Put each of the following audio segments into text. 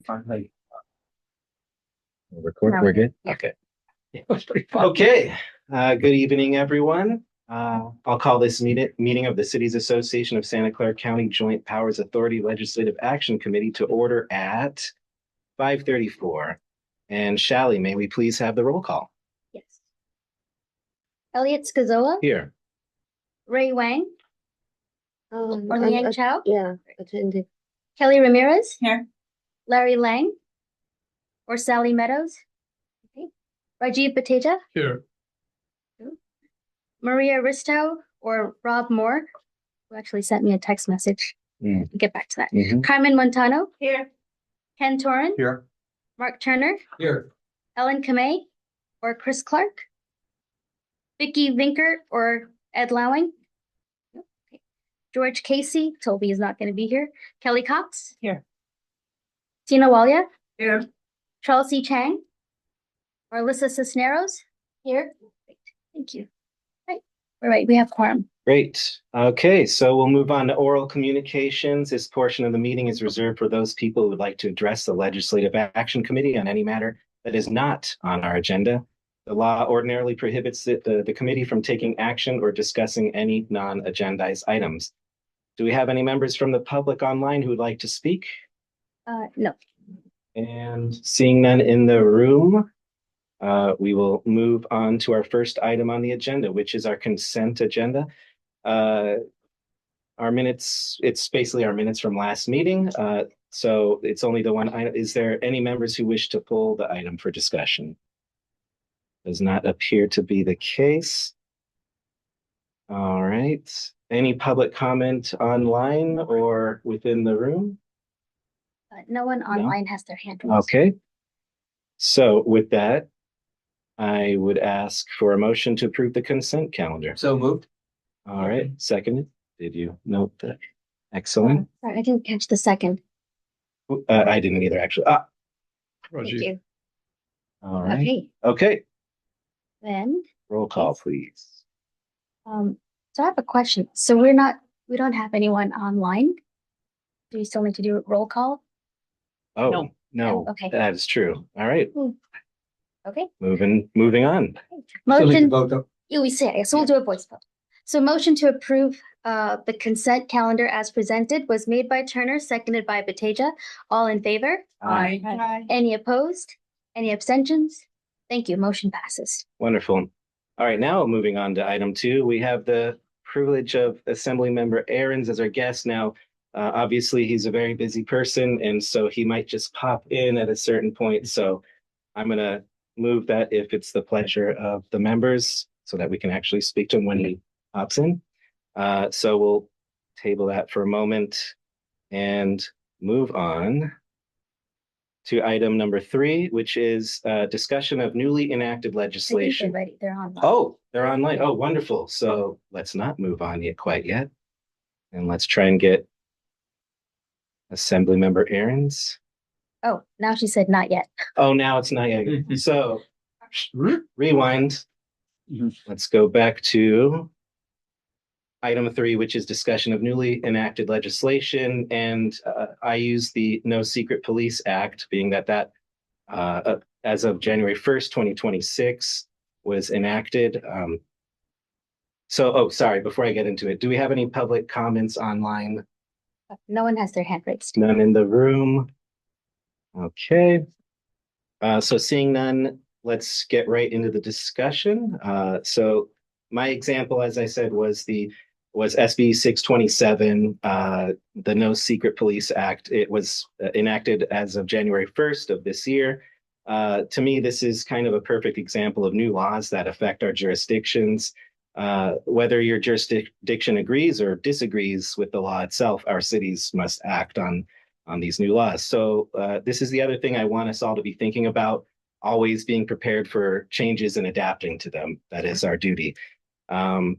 We're good? Yeah. Okay. It was pretty fun. Okay. Good evening, everyone. I'll call this meeting of the Cities Association of Santa Clara County Joint Powers Authority Legislative Action Committee to order at 5:34. And Shally, may we please have the roll call? Yes. Elliot Scazola, Here. Ray Wang, or Liang Chow, Yeah, attended. Kelly Ramirez, Here. Larry Lang, or Sally Meadows, okay. Rajiv Bateja, Here. Maria Ristow, or Rob Moore, who actually sent me a text message. I'll get back to that. Carmen Montano, Here. Ken Torin, Here. Mark Turner, Here. Ellen Kamei, or Chris Clark, Vicky Vinkert, or Ed Lowing, okay. George Casey, Toby is not going to be here, Kelly Cox, Here. Tina Walia, Here. Charles C. Chang, or Alyssa Cisneros, here. Great. Thank you. Right. All right, we have quorum. Great. Okay, so we'll move on to oral communications. This portion of the meeting is reserved for those people who would like to address the Legislative Action Committee on any matter that is not on our agenda. The law ordinarily prohibits the committee from taking action or discussing any non-agendized items. Do we have any members from the public online who would like to speak? No. And seeing none in the room, we will move on to our first item on the agenda, which is our consent agenda. Our minutes, it's basically our minutes from last meeting. So it's only the one item. Is there any members who wish to pull the item for discussion? Does not appear to be the case. All right. Any public comment online or within the room? No one online has their hand raised. Okay. So with that, I would ask for a motion to approve the consent calendar. So moved. All right, seconded. Did you note that? Excellent. Sorry, I didn't catch the second. I didn't either, actually. Thank you. All right. Okay, Okay, then, roll call, please. so I have a question. So we don't have anyone online. Do you still need to do a roll call? Oh, no, Okay. that is true. All right, Okay. moving on. Motion, Vote though. yeah, we say it, so we'll do a voice vote. So motion to approve the consent calendar as presented was made by Turner, seconded by Bateja. All in favor? Aye. Any opposed? Any abstentions? Thank you. Motion passes. Wonderful. All right, now moving on to item 2, we have the privilege of Assemblymember Ahrens as our guest. Now, obviously, he's a very busy person, and so he might just pop in at a certain point. So I'm going to move that if it's the pleasure of the members so that we can actually speak to him when he pops in. So we'll table that for a moment and move on to item number 3, which is discussion of newly enacted legislation. They're ready. They're online. Oh, they're online. Oh, wonderful. So let's not move on quite yet. And let's try and get Assemblymember Ahrens. Oh, now she said not yet. Oh, now it's not yet. So rewind. Let's go back to item 3, which is discussion of newly enacted legislation. And I use the No Secret Police Act, being that as of January 1st, 2026 was enacted. Sorry, before I get into it, do we have any public comments online? No one has their hand raised. None in the room. Okay. So seeing none, let's get right into the discussion. So my example, as I said, was SB 627, the No Secret Police Act. It was enacted as of January 1st of this year. To me, this is kind of a perfect example of new laws that affect our jurisdictions. Whether your jurisdiction agrees or disagrees with the law itself, our cities must act on these new laws. So this is the other thing I want us all to be thinking about, always being prepared for changes and adapting to them. That is our duty. Let's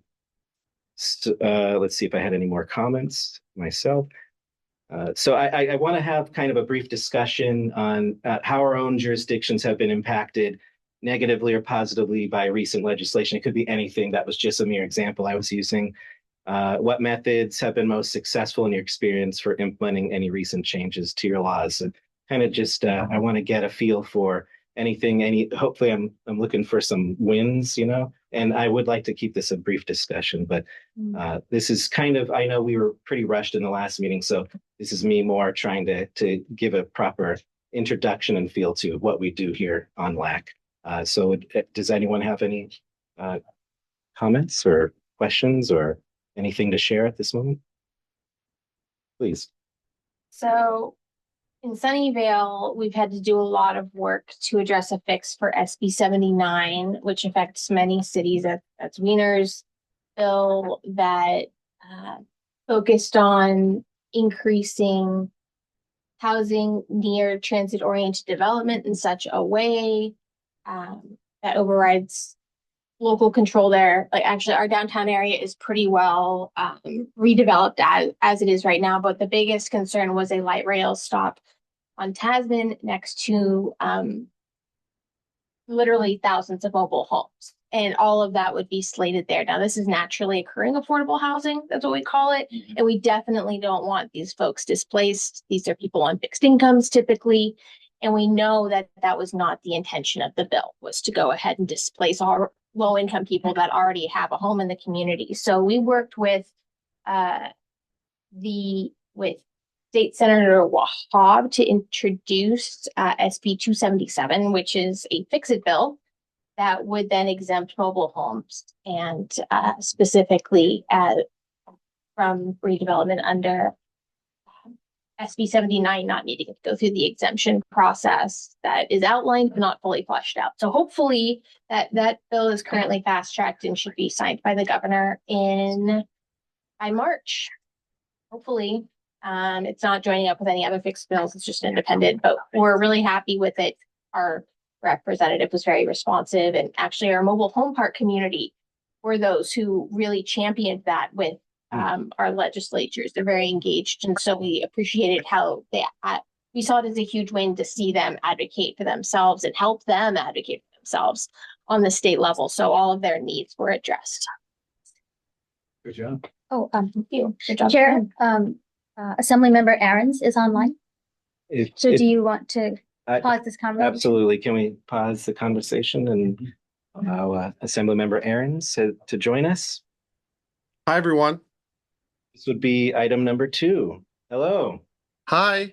see if I had any more comments myself. So I want to have kind of a brief discussion on how our own jurisdictions have been impacted negatively or positively by recent legislation. It could be anything. That was just a mere example I was using. What methods have been most successful in your experience for implementing any recent changes to your laws? kind of just I want to get a feel for hopefully I'm looking for some wins, and I would like to keep this a brief discussion, but this is I know we were pretty rushed in the last meeting, so this is me more trying to give a proper introduction and feel to what we do here on LAC. Does anyone have any comments or questions or anything to share at this moment? Please. So in Sunnyvale, we've had to do a lot of work to address a fix for SB 79, which affects many cities. That's Wiener's bill that focused on increasing housing near transit-oriented development in such a way that overrides local control there. Like actually our downtown area is pretty well redeveloped as it is right now, but the biggest concern was a light rail stop on Tasman next to literally thousands of mobile homes, and all of that would be slated there. Now this is naturally occurring affordable housing, that's what we call it, and we definitely don't want these folks displaced. These are people on fixed incomes typically, and we know that that was not the intention of the bill, was to go ahead and displace our low-income people that already have a home in the community. So we worked with State Senator Wahab to introduce SB 277, which is a fix-it bill that would then exempt mobile homes and specifically from redevelopment under SB 79 not needing to go through the exemption process that is outlined but not fully fleshed out. So hopefully that bill is currently fast-tracked and should be signed by the governor by March. Hopefully. It's not joining up with any other fixed bills, it's just independent, but we're really happy with it. Our representative was very responsive, and actually our mobile home park community were those who really championed that with our legislatures. They're very engaged, and so we appreciated how we saw it as a huge win to see them advocate for themselves and help them advocate for themselves on the state level. So all of their needs were addressed. Good job. Oh, Thank you. Good job. Chair, Assemblymember Aaron's is online. So do you want to pause this conversation? Absolutely. Can we pause the conversation and allow Assemblymember Aaron's to join us? Hi, everyone. This would be item number 2. Hello. Hi.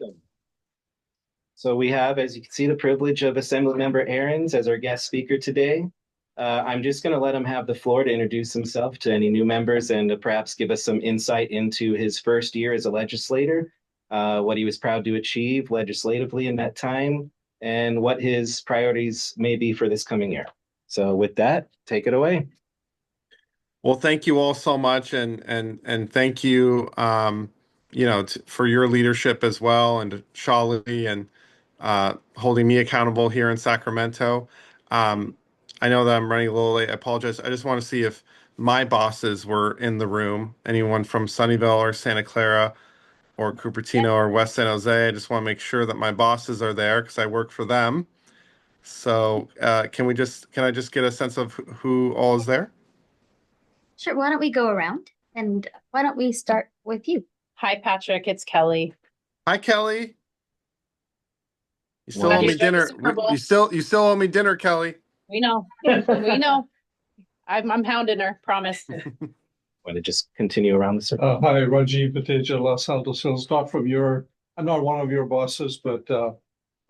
So we have, as you can see, the privilege of Assemblymember Aaron's as our guest speaker today. I'm just going to let him have the floor to introduce himself to any new members and to perhaps give us some insight into his first year as a legislator, what he was proud to achieve legislatively in that time, and what his priorities may be for this coming year. So with that, take it away. Well, thank you all so much, and thank you, for your leadership as well, and to Shali and holding me accountable here in Sacramento. I know that I'm running a little late. I apologize. I just want to see if my bosses were in the room. Anyone from Sunnyvale or Santa Clara or Cupertino or West San Jose. I just want to make sure that my bosses are there because I work for them. So can I just get a sense of who all is there? Sure. Why don't we go around, and why don't we start with you? Hi, Patrick. It's Kelly. Hi, Kelly. You still Well, owe me Happy dinner. Super Bowl. You still owe me dinner, Kelly. We know. We know. I'm hounding her. Promise. Want to just continue around the circle? Hi, Rajiv Bateja, Los Altos Hills. I'm not one of your bosses, but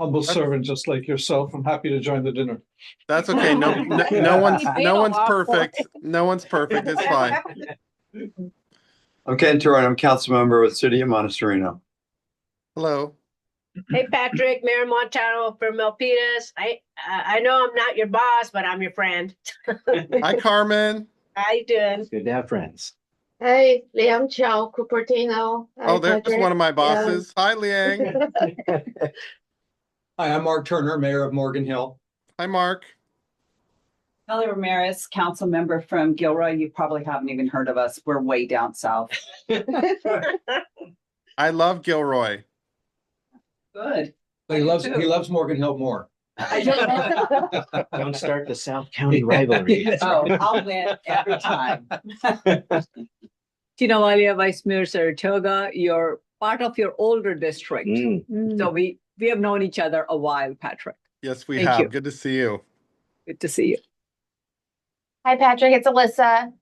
humble servant just like yourself. I'm happy to join the dinner. That's okay. No one's perfect. No one's perfect. It's fine. I'm Ken Turan. I'm council member with City of Montessorino. Hello. Hey, Patrick, Mayor Montano from Milpitas. I know I'm not your boss, but I'm your friend. Hi, Carmen. How you doing? It's good to have friends. Hey, Liang Chow, Cupertino. Oh, there's one of my bosses. Hi, Liang. Hi, I'm Mark Turner, Mayor of Morgan Hill. Hi, Mark. Kelly Ramirez, council member from Gilroy. You probably haven't even heard of us. We're way down south. I love Gilroy. Good. He loves Morgan Hill more. Don't start the South County rivalry. Oh, I'll win every time. Tinawalia, Vice Mayor Saratoga, you're part of your older district. So we we have known each other a while, Patrick. Yes, we Thank have. you. Good to see you. Good to see you. Hi, Patrick. It's Alyssa.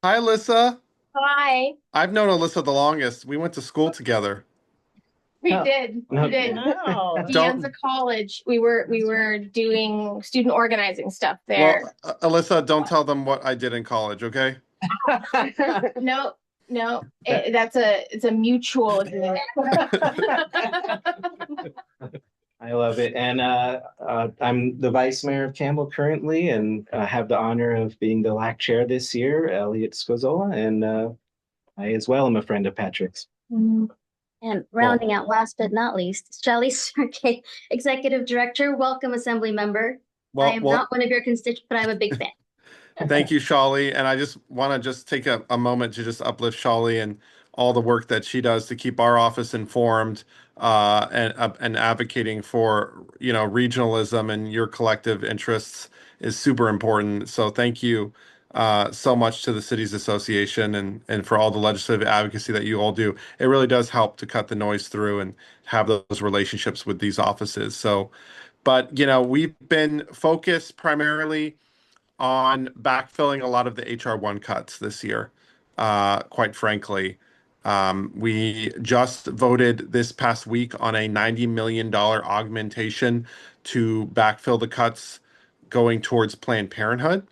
Hi, Alyssa. Hi. I've known Alyssa the longest. We went to school together. We Oh, did. no. We did. Oh. Dianza College. We were doing student organizing stuff there. Well, Alyssa, don't tell them what I did in college, okay? No, no, it's a mutual agreement. I love it. And I'm the vice mayor of Campbell currently and have the honor of being the LAC chair this year, Elliot Scozola. And I as well am a friend of Patrick's. And rounding out last but not least, Shelley Sarkay, Executive Director. Welcome, Assembly Member. I am not one of your constituents, but I'm a big fan. Thank you, Shali. And I just want to just take a moment to just uplift Shali and all the work that she does to keep our office informed and advocating for, you know, regionalism and your collective interests is super important. So thank you so much to the Cities Association and for all the legislative advocacy that you all do. It really does help to cut the noise through and have those relationships with these offices. So, but, you know, we've been focused primarily on backfilling a lot of the HR1 cuts this year. Quite frankly, we just voted this past week on a $90 million augmentation to backfill the cuts going towards Planned Parenthood.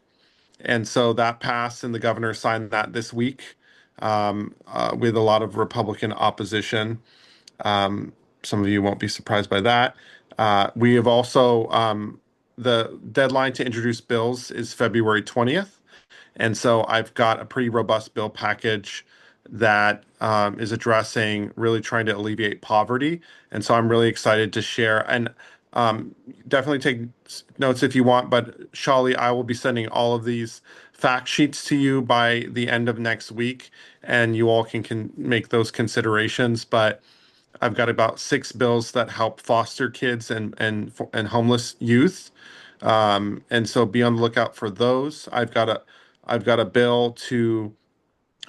And so that passed, and the governor signed that this week with a lot of Republican opposition. Some of you won't be surprised by that. We have also the deadline to introduce bills is February 20th. And so I've got a pretty robust bill package that is addressing really trying to alleviate poverty. And so I'm really excited to share and definitely take notes if you want. But Shali, I will be sending all of these fact sheets to you by the end of next week, and you all can make those considerations. But I've got about 6 bills that help foster kids and homeless youth, and so be on the lookout for those. I've got a bill to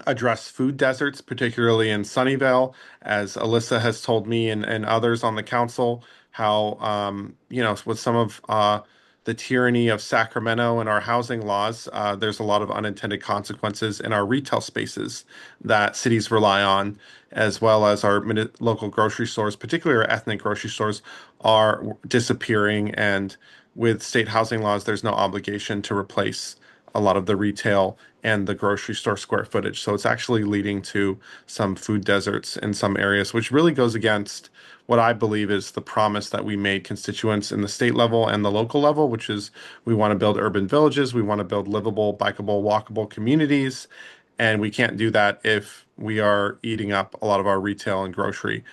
address food deserts, particularly in Sunnyvale, as Alyssa has told me and others on the council, how, you know, with some of the tyranny of Sacramento and our housing laws, there's a lot of unintended consequences in our retail spaces that cities rely on, as well as our local grocery stores, particularly our ethnic grocery stores, are disappearing. And with state housing laws, there's no obligation to replace a lot of the retail and the grocery store square footage. So it's actually leading to some food deserts in some areas, which really goes against what I believe is the promise that we made constituents in the state level and the local level, which is we want to build urban villages, we want to build livable, bikeable, walkable communities, and we can't do that if we are eating up a lot of our retail and grocery.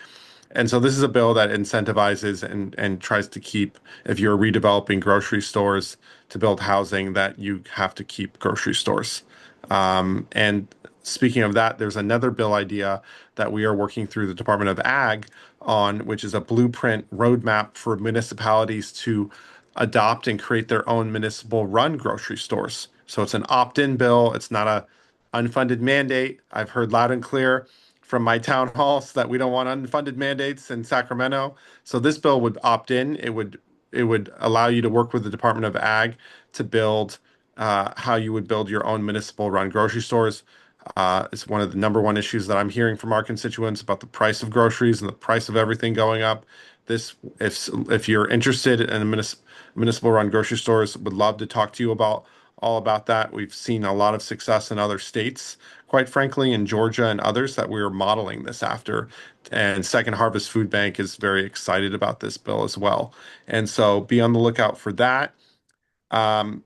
And so this is a bill that incentivizes and tries to keep, if you're redeveloping grocery stores to build housing, that you have to keep grocery stores. And speaking of that, there's another bill idea that we are working through the Department of Ag on, which is a blueprint roadmap for municipalities to adopt and create their own municipal run grocery stores. So it's an opt-in bill. It's not a unfunded mandate. I've heard loud and clear from my town halls that we don't want unfunded mandates in Sacramento. So this bill would opt in. It would allow you to work with the Department of Ag to build how you would build your own municipal run grocery stores. It's one of the number one issues that I'm hearing from our constituents about the price of groceries and the price of everything going up. This, if you're interested in a municipal run grocery stores, would love to talk to you about all about that. We've seen a lot of success in other states, quite frankly, in Georgia and others that we're modeling this after. And Second Harvest Food Bank is very excited about this bill as well. And so be on the lookout for that. Um,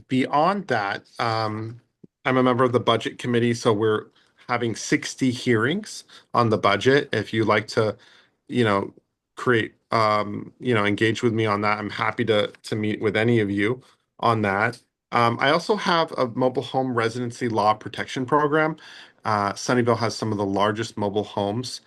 Beyond that, I'm a member of the budget committee, so we're having 60 hearings on the budget. If you like to, you know, create, engage with me on that, I'm happy to meet with any of you on that. I also have a mobile home residency law protection program. Sunnyvale has some of the largest mobile homes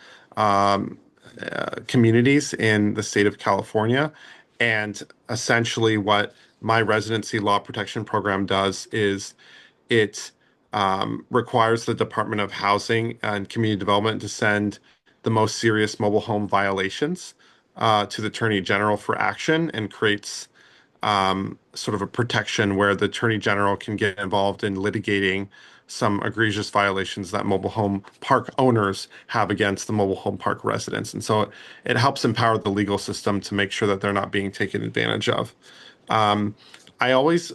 communities in the state of California, and essentially what my residency law protection program does is it requires the Department of Housing and Community Development to send the most serious mobile home violations to the Attorney General for action and creates sort of a protection where the Attorney General can get involved in litigating some egregious violations that mobile home park owners have against the mobile home park residents. And so it helps empower the legal system to make sure that they're not being taken advantage of. Um, I always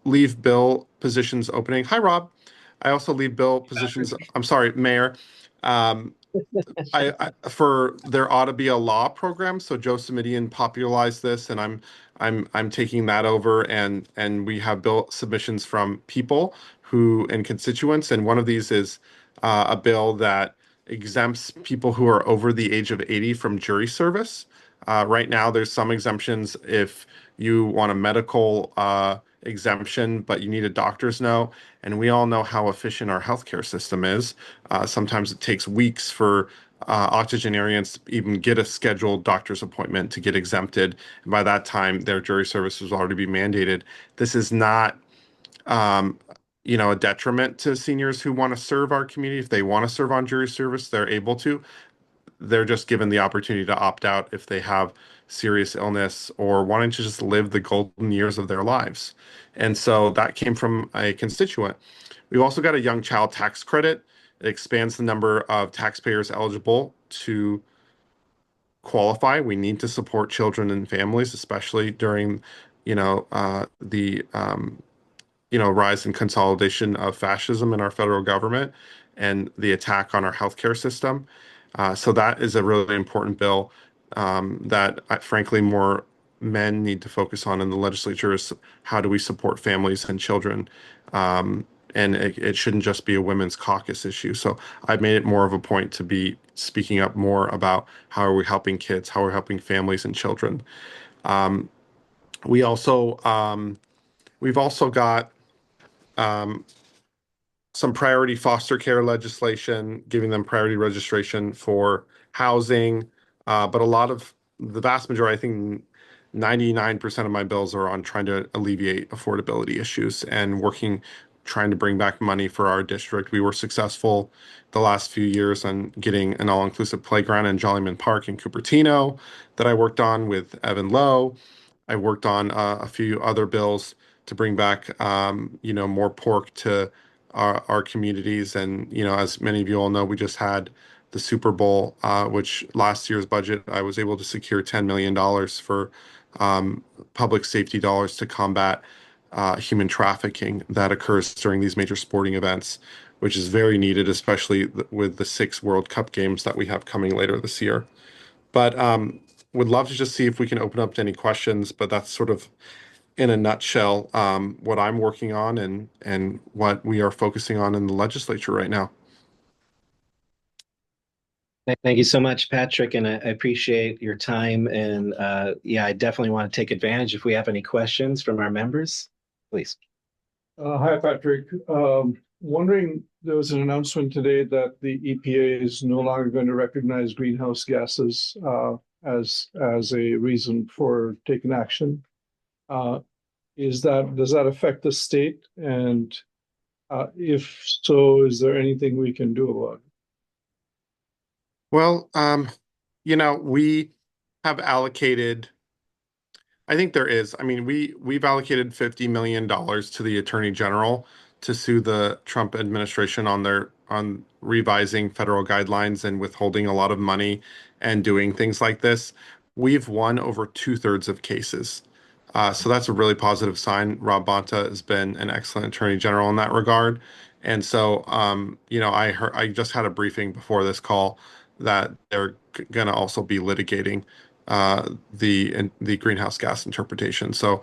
leave bill positions opening. Hi, Rob. I also leave bill positions. I'm sorry, Mayor. Um, for there ought to be a law program. So Joe Simidian popularized this, and I'm taking that over, and we have bill submissions from people who and constituents, and one of these is a bill that exempts people who are over the age of 80 from jury service. Right now, there's some exemptions if you want a medical exemption, but you need a doctor's note. And we all know how efficient our healthcare system is. Sometimes it takes weeks for octogenarians to even get a scheduled doctor's appointment to get exempted. And by that time, their jury service was already be mandated. This is not, um, a detriment to seniors who want to serve our community. If they want to serve on jury service, they're able to. They're just given the opportunity to opt out if they have serious illness or wanting to just live the golden years of their lives. And so that came from a constituent. We've also got a young child tax credit. It expands the number of taxpayers eligible to qualify. We need to support children and families, especially during, the rise and consolidation of fascism in our federal government and the attack on our healthcare system. So that is a really important bill that, frankly, more men need to focus on in the legislature is how do we support families and children. And it shouldn't just be a women's caucus issue. So I've made it more of a point to be speaking up more about how are we helping kids, how are we helping families and children. Um, we also we've also got um, some priority foster care legislation, giving them priority registration for housing. But a lot of the vast majority, I think 99% of my bills are on trying to alleviate affordability issues and trying to bring back money for our district. We were successful the last few years on getting an all-inclusive playground in Jollyman Park in Cupertino that I worked on with Evan Lowe. I worked on a few other bills to bring back, more pork to our communities. And, as many of you all know, we just had the Super Bowl, which last year's budget, I was able to secure $10 million for public safety dollars to combat human trafficking that occurs during these major sporting events, which is very needed, especially with the 6 World Cup games that we have coming later this year. But would love to just see if we can open up to any questions, but that's sort of in a nutshell what I'm working on and what we are focusing on in the legislature right now. Thank you so much, Patrick, and I appreciate your time. And yeah, I definitely want to take advantage if we have any questions from our members, please. Hi, Patrick. Wondering, there was an announcement today that the EPA is no longer going to recognize greenhouse gases as a reason for taking action. Does that affect the state? And if so, is there anything we can do about it? Well, we have allocated, I think there is. I mean, we've allocated $50 million to the Attorney General to sue the Trump administration on revising federal guidelines and withholding a lot of money and doing things like this. We've won over 2/3 of cases. So that's a really positive sign. Rob Bonta has been an excellent Attorney General in that regard. And so, I just had a briefing before this call that they're going to also be litigating the greenhouse gas interpretation. So,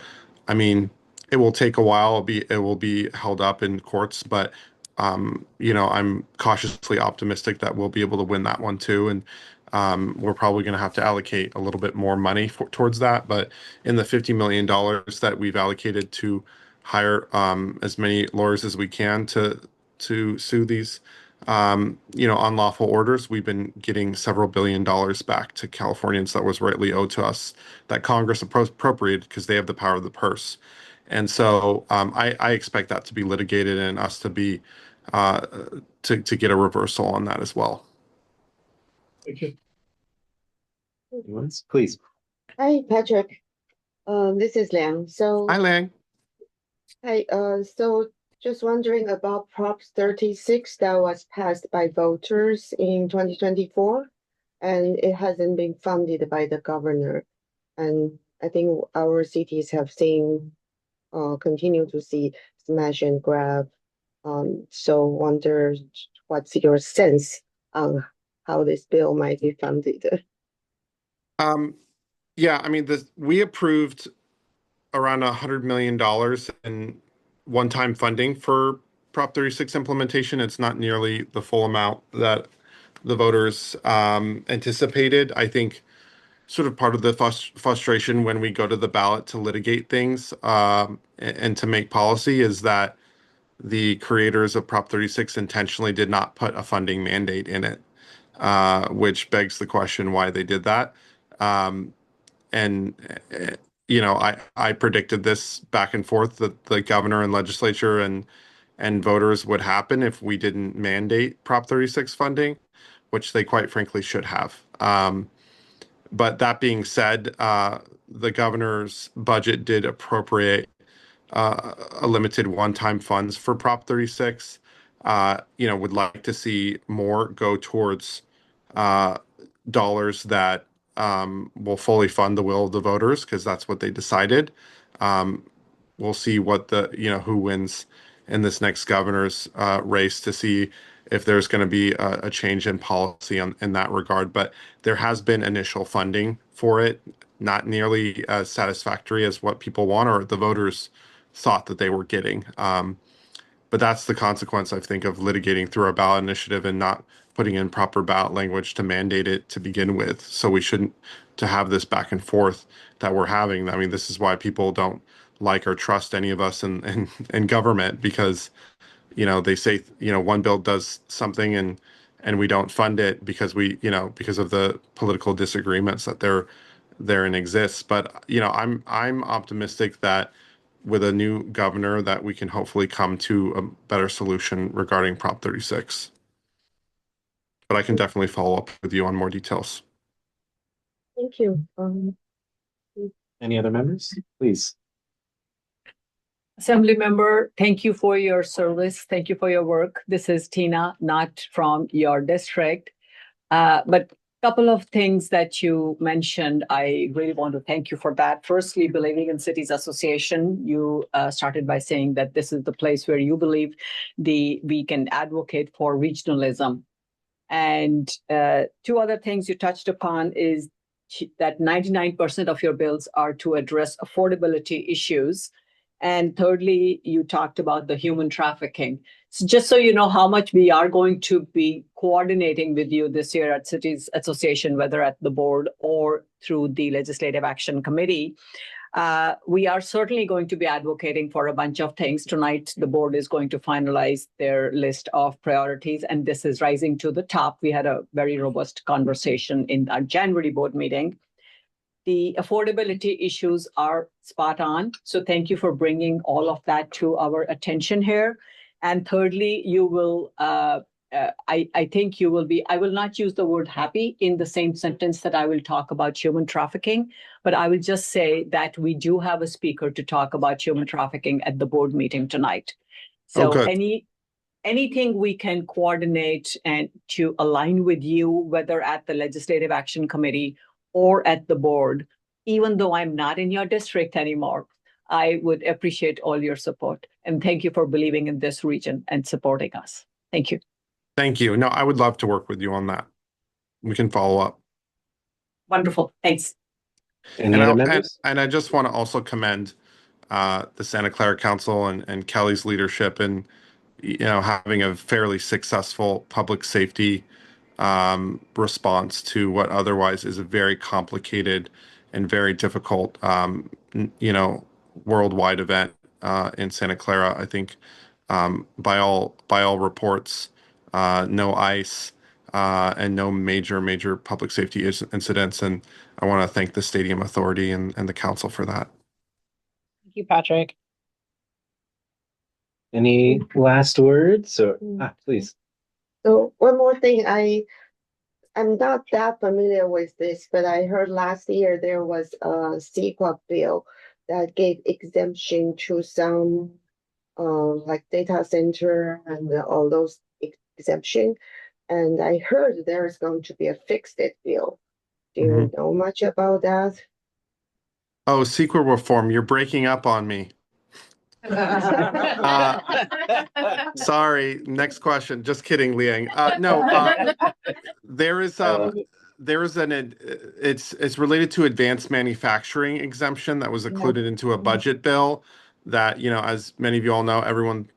I mean, it will take a while. It will be held up in courts, but I'm cautiously optimistic that we'll be able to win that one too. And we're probably going to have to allocate a little bit more money towards that. But in the $50 million that we've allocated to hire as many lawyers as we can to sue these unlawful orders, we've been getting several $billions back to Californians that was rightly owed to us that Congress appropriated because they have the power of the purse. And so I expect that to be litigated and us to be to get a reversal on that as well. Thank you. Please. Hi, Patrick. This is Liang. Hi, Lang. So just wondering about Prop 36 that was passed by voters in 2024, and it hasn't been funded by the governor. And I think our cities have continue to see smash and grab. So wonder what's your sense on how this bill might be funded? Yeah, I mean, we approved around $100 million in one-time funding for Prop 36 implementation. It's not nearly the full amount that the voters anticipated. I think sort of part of the frustration when we go to the ballot to litigate things and to make policy is that the creators of Prop 36 intentionally did not put a funding mandate in it, which begs the question why they did that. Um, and I predicted this back and forth that the governor and legislature and voters would happen if we didn't mandate Prop 36 funding, which they quite frankly should have. But that being said, the governor's budget did appropriate a limited one-time funds for Prop 36. Would like to see more go towards uh, dollars that will fully fund the will of the voters because that's what they decided. Um, we'll see who wins in this next governor's race to see if there's going to be a change in policy in that regard. But there has been initial funding for it, not nearly as satisfactory as what people want or the voters thought that they were getting. But that's the consequence, I think, of litigating through our ballot initiative and not putting in proper ballot language to mandate it to begin with. So we shouldn't to have this back and forth that we're having. I mean, this is why people don't like or trust any of us in government because, they say, one bill does something and we don't fund it because because of the political disagreements that therein exists. But, I'm optimistic that with a new governor that we can hopefully come to a better solution regarding Prop 36. But I can definitely follow up with you on more details. Thank you. Any other members? Please. Assembly member, thank you for your service. Thank you for your work. This is Tina, not from your district. But a couple of things that you mentioned, I really want to thank you for that. Firstly, believing in Cities Association, you started by saying that this is the place where you believe we can advocate for regionalism. And two other things you touched upon is that 99% of your bills are to address affordability issues. And thirdly, you talked about the human trafficking. So just so you know how much we are going to be coordinating with you this year at Cities Association, whether at the board or through the Legislative Action Committee, we are certainly going to be advocating for a bunch of things. Tonight, the board is going to finalize their list of priorities, and this is rising to the top. We had a very robust conversation in our January board meeting. The affordability issues are spot on. So thank you for bringing all of that to our attention here. And thirdly, you will, I think you will be, I will not use the word happy in the same sentence that I will talk about human trafficking, but I will just say that we do have a speaker to talk about human trafficking at the board meeting tonight. So anything we can coordinate and to align with you, whether at the Legislative Action Committee or at the board, even though I'm not in your district anymore, I would appreciate all your support. And thank you for believing in this region and supporting us. Thank you. Thank you. No, I would love to work with you on that. We can follow up. Wonderful. Thanks. Any other members? And I just want to also commend the Santa Clara Council and Kelly's leadership in having a fairly successful public safety response to what otherwise is a very complicated and very difficult, worldwide event in Santa Clara. I think by all reports, no ice and no major public safety incidents. And I want to thank the Stadium Authority and the council for that. Thank you, Patrick. Any last words? Or please. So one more thing, I'm not that familiar with this, but I heard last year there was a CEQA bill that gave exemption to some like data center and all those exemption. And I heard there's going to be a fixed it bill. Do you know much about that? Oh, secret reform, you're breaking up on me. Sorry, next question. Just kidding, Liang. No, there is it's related to advanced manufacturing exemption that was included into a budget bill that, as many of you all know, everyone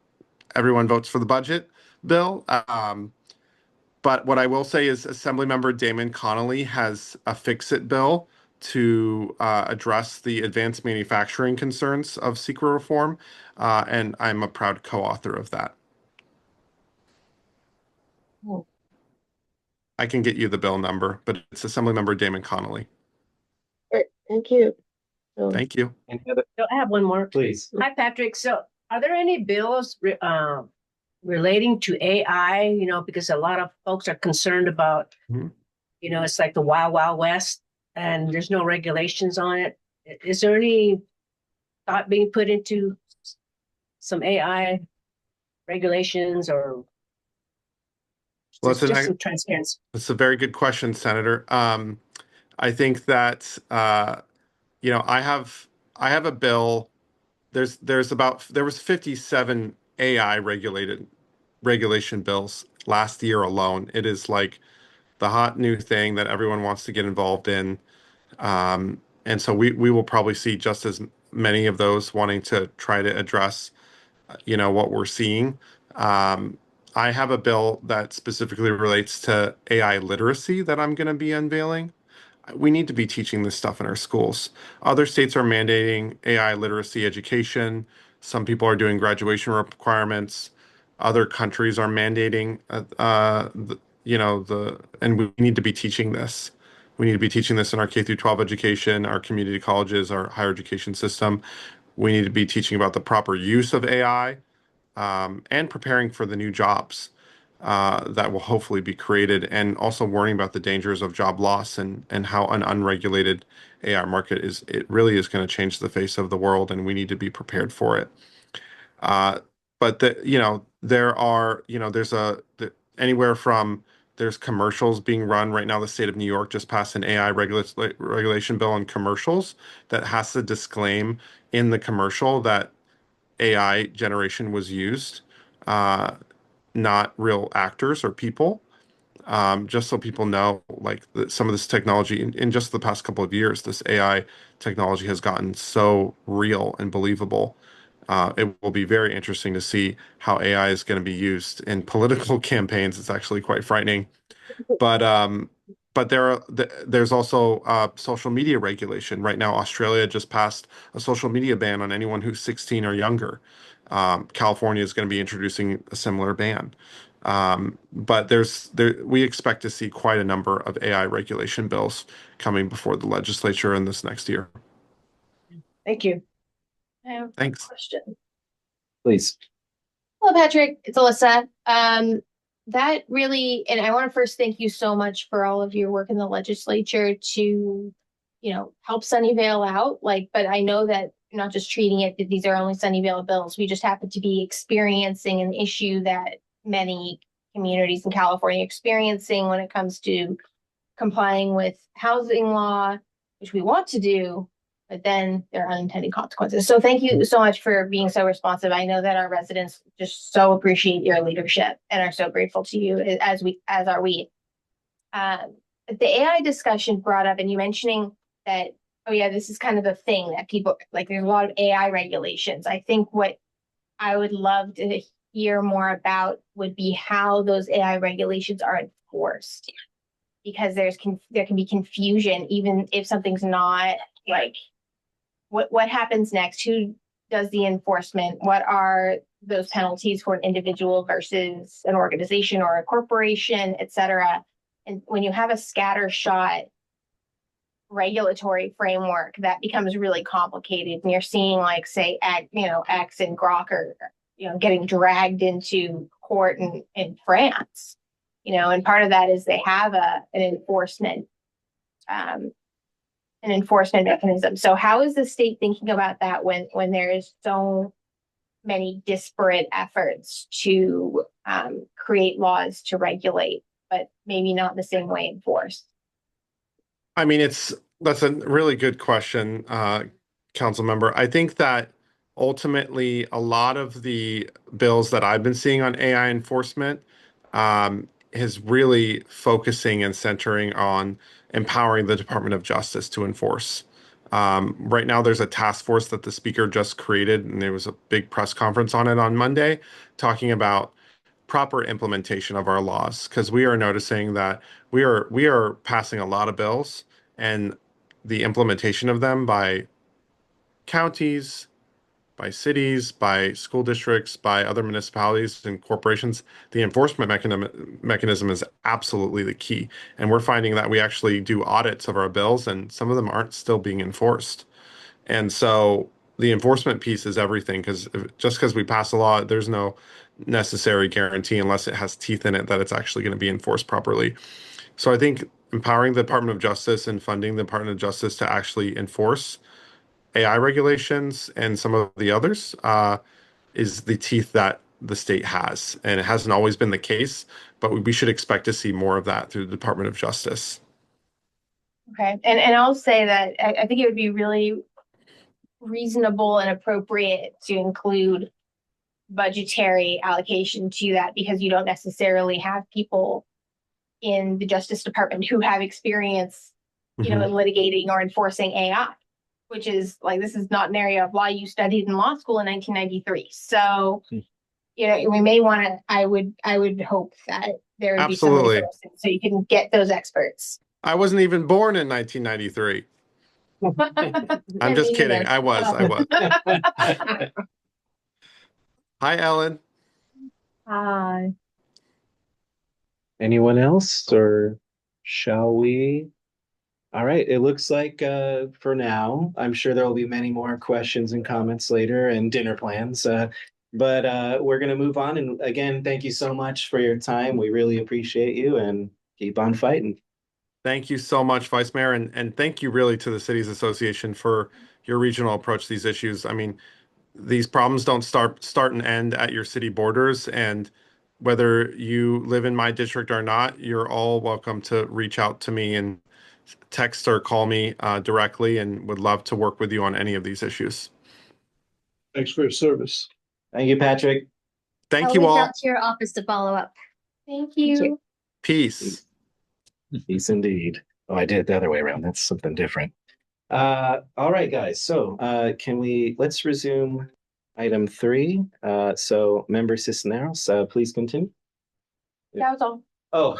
votes for the budget bill. But what I will say is Assemblymember Damon Connolly has a fix-it bill to address the advanced manufacturing concerns of secret reform, and I'm a proud co-author of that. I can get you the bill number, but it's Assemblymember Damon Connolly. Great, thank you. Thank you. So I have one more. Please. Hi, Patrick. So are there any bills relating to AI? Because a lot of folks are concerned about, Mhm. It's like the wild, wild west and there's no regulations on it. Is there any thought being put into some AI regulations or Well, just some transparency? That's a very good question, Senator. I think that I have a bill. There was 57 AI regulation bills last year alone. It is like the hot new thing that everyone wants to get involved in. And so we will probably see just as many of those wanting to try to address, what we're seeing. I have a bill that specifically relates to AI literacy that I'm going to be unveiling. We need to be teaching this stuff in our schools. Other states are mandating AI literacy education. Some people are doing graduation requirements. Other countries are mandating, and we need to be teaching this. We need to be teaching this in our K through 12 education, our community colleges, our higher education system. We need to be teaching about the proper use of AI, and preparing for the new jobs that will hopefully be created, and also warning about the dangers of job loss and how an unregulated AI market it really is going to change the face of the world, and we need to be prepared for it. But there are, anywhere from there's commercials being run right now. The state of New York just passed an AI regulation bill on commercials that has to disclaim in the commercial that AI generation was used, not real actors or people. Just so people know, like some of this technology in just the past couple of years, this AI technology has gotten so real and believable. It will be very interesting to see how AI is going to be used in political campaigns. It's actually quite frightening. But there's also social media regulation. Right now, Australia just passed a social media ban on anyone who's 16 or younger. California is going to be introducing a similar ban. But we expect to see quite a number of AI regulation bills coming before the legislature in this next year. Thank you. I have a Thanks. question. Please. Hello, Patrick. It's Alyssa. That really, and I want to first thank you so much for all of your work in the legislature to, help Sunnyvale out. But I know that you're not just treating it that these are only Sunnyvale bills. We just happen to be experiencing an issue that many communities in California are experiencing when it comes to complying with housing law, which we want to do, but then there are unintended consequences. So thank you so much for being so responsive. I know that our residents just so appreciate your leadership and are so grateful to you, as are we. The AI discussion brought up, and you mentioning that, oh yeah, this is kind of the thing that people like. There's a lot of AI regulations. I think what I would love to hear more about would be how those AI regulations are enforced, because there can be confusion even if something's not like. What happens next? Who does the enforcement? What are those penalties for an individual versus an organization or a corporation, et cetera? And when you have a scattershot regulatory framework, that becomes really complicated. And you're seeing, like, say, X and Grok are, getting dragged into court in France. and part of that is they have an enforcement mechanism. So how is the state thinking about that when there is so many disparate efforts to create laws to regulate, but maybe not the same way enforced? I mean, that's a really good question, council member. I think that ultimately a lot of the bills that I've been seeing on AI enforcement is really focusing and centering on empowering the Department of Justice to enforce. Right now, there's a task force that the speaker just created, and there was a big press conference on it on Monday, talking about proper implementation of our laws, because we are noticing that we are passing a lot of bills, and the implementation of them by counties, by cities, by school districts, by other municipalities and corporations, the enforcement mechanism is absolutely the key. And we're finding that we actually do audits of our bills, and some of them aren't still being enforced. And so the enforcement piece is everything, because just because we pass a law, there's no necessary guarantee unless it has teeth in it that it's actually going to be enforced properly. So I think empowering the Department of Justice and funding the Department of Justice to actually enforce AI regulations and some of the others is the teeth that the state has. And it hasn't always been the case, but we should expect to see more of that through the Department of Justice. Okay. And I'll say that I think it would be really reasonable and appropriate to include budgetary allocation to that, because you don't necessarily have people in the Justice Department who have experience, in litigating or enforcing AI, which is like, this is not an area of law you studied in law school in 1993. So, we may want to, I would hope that there would be some Absolutely. resources so you can get those experts. I wasn't even born in 1993. I'm just kidding. I was. Hi, Ellen. Hi. Anyone else, or shall we? All right, it looks like for now, I'm sure there will be many more questions and comments later and dinner plans. But we're going to move on. And again, thank you so much for your time. We really appreciate you, and keep on fighting. Thank you so much, Vice Mayor, and thank you really to the Cities Association for your regional approach to these issues. I mean, these problems don't start and end at your city borders, and whether you live in my district or not, you're all welcome to reach out to me and text or call me directly, and would love to work with you on any of these issues. Thanks for your service. Thank you, Patrick. Thank I'll you reach all. out to your office to follow up. Thank you. Peace. Peace indeed. Oh, I did it the other way around. That's something different. All right, guys. So let's resume item 3. So Member Cisneros, please continue. That was all. Oh,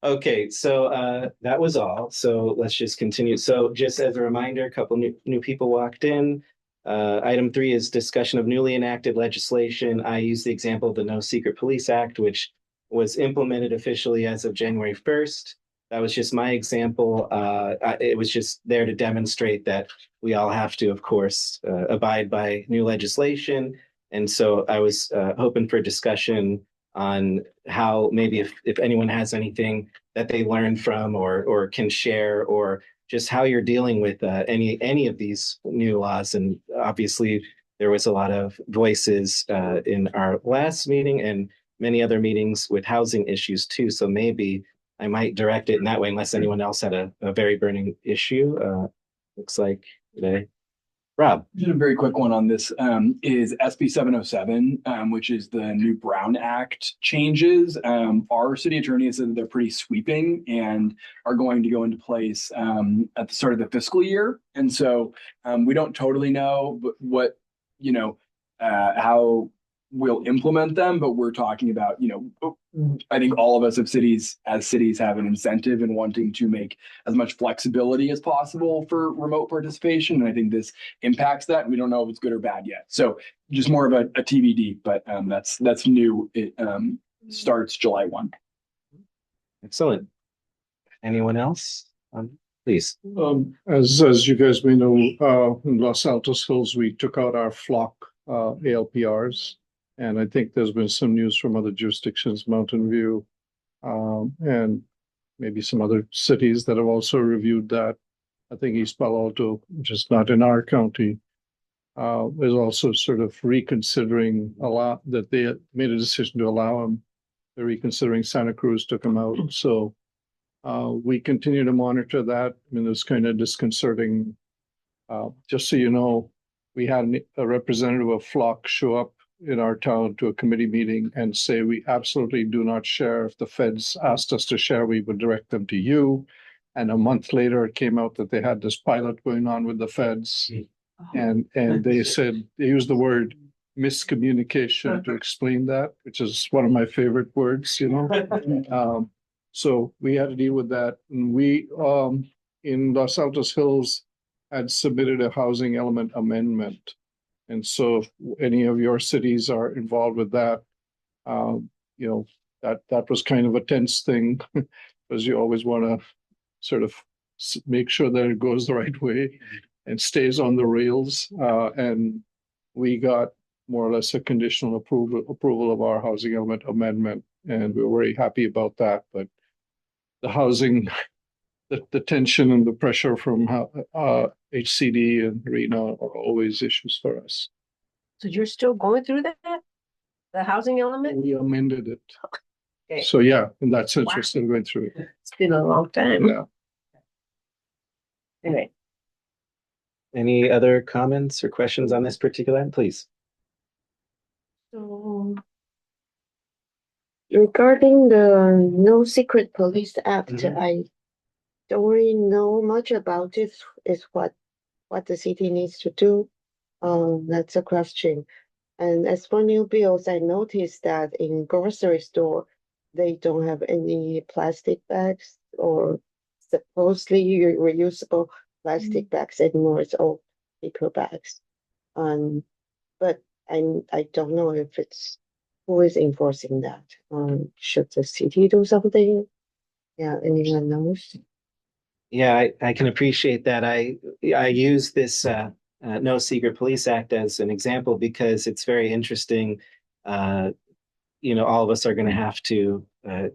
okay. So that was all. So let's just continue. So just as a reminder, a couple new people walked in. Item 3 is discussion of newly enacted legislation. I use the example of the No Secret Police Act, which was implemented officially as of January 1st. That was just my example. It was just there to demonstrate that we all have to, of course, abide by new legislation. And so I was hoping for discussion on how maybe if anyone has anything that they learned from or can share, or just how you're dealing with any of these new laws. And obviously, there was a lot of voices in our last meeting and many other meetings with housing issues too. So maybe I might direct it in that way, unless anyone else had a very burning issue. Looks like today. Rob. Just a very quick one on this is SB 707, which is the new Brown Act changes. Our city attorney has said that they're pretty sweeping and are going to go into place at the start of the fiscal year. And so we don't totally know what, how we'll implement them, but we're talking about, I think all of us as cities have an incentive in wanting to make as much flexibility as possible for remote participation. And I think this impacts that. We don't know if it's good or bad yet. So just more of a TBD, but that's new. It starts July 1. Excellent. Anyone else? Please. As you guys may know, in Los Altos Hills, we took out our flock ALPRs. And I think there's been some news from other jurisdictions, Mountain View, And maybe some other cities that have also reviewed that. I think East Palo Alto, which is not in our county, is also sort of reconsidering that they made a decision to allow them. They're reconsidering Santa Cruz took them out. So we continue to monitor that. I mean, it's kind of disconcerting. Just so you know, we had a representative of Flock show up in our town to a committee meeting and say we absolutely do not share. If the feds asked us to share, we would direct them to you. And a month later, it came out that they had this pilot going on with the feds. And they said, they used the word miscommunication to explain that, which is one of my favorite words, you know. So we had to deal with that. And we, in Los Altos Hills, had submitted a housing element amendment. And so if any of your cities are involved with that, you know, that was kind of a tense thing because you always want to sort of make sure that it goes the right way and stays on the rails. And we got more or less a conditional approval of our housing element amendment, and we're very happy about that. But the housing, the tension and the pressure from HCD and RENA are always issues for us. So you're still going through that? The housing element? We amended it. Okay. So yeah, in that sense, Wow. we're still going through it. It's been a long time. Yeah. Anyway, Any other comments or questions on this particular item, please? So regarding the No Secret Police Act, I don't really know much about it. Is what the city needs to do. That's a question. And as for new bills, I noticed that in grocery store, they don't have any plastic bags or supposedly reusable plastic bags anymore. It's all paper bags. But I don't know if it's who is enforcing that. Should the city do something? Yeah, anyone knows? Yeah, I can appreciate that. I use this No Secret Police Act as an example because it's very interesting. You know, all of us are going to have to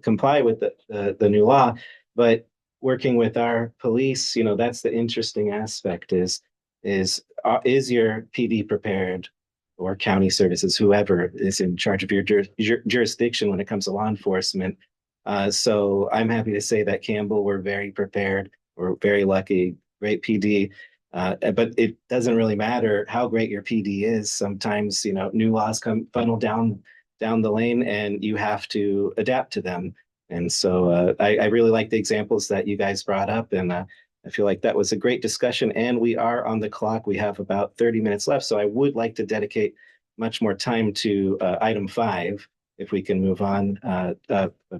comply with the new law, but working with our police, you know, that's the interesting aspect is your PD prepared, or county services, whoever is in charge of your jurisdiction when it comes to law enforcement. So I'm happy to say that Campbell, we're very prepared. We're very lucky, great PD. But it doesn't really matter how great your PD is. Sometimes, you know, new laws come funnel down the lane and you have to adapt to them. And so I really like the examples that you guys brought up. And I feel like that was a great discussion. And we are on the clock. We have about 30 minutes left. So I would like to dedicate much more time to item 5, if we can move on.